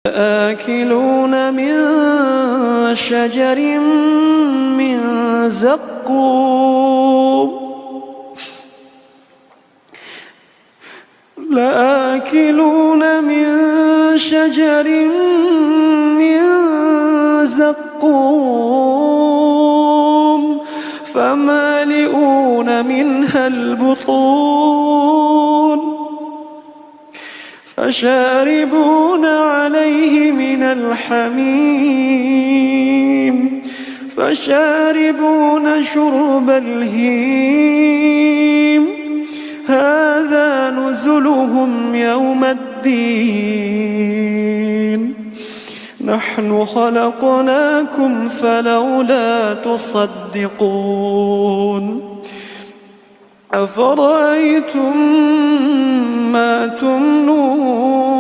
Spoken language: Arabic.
آكلون من شجر من زقوم لآكلون من شجر من زقوم فمالئون منها البطون فشاربون عليه من الحميم فشاربون شرب الهيم هذا نزلهم يوم الدين نحن خلقناكم فلولا تصدقون أفرأيتم ما تمنون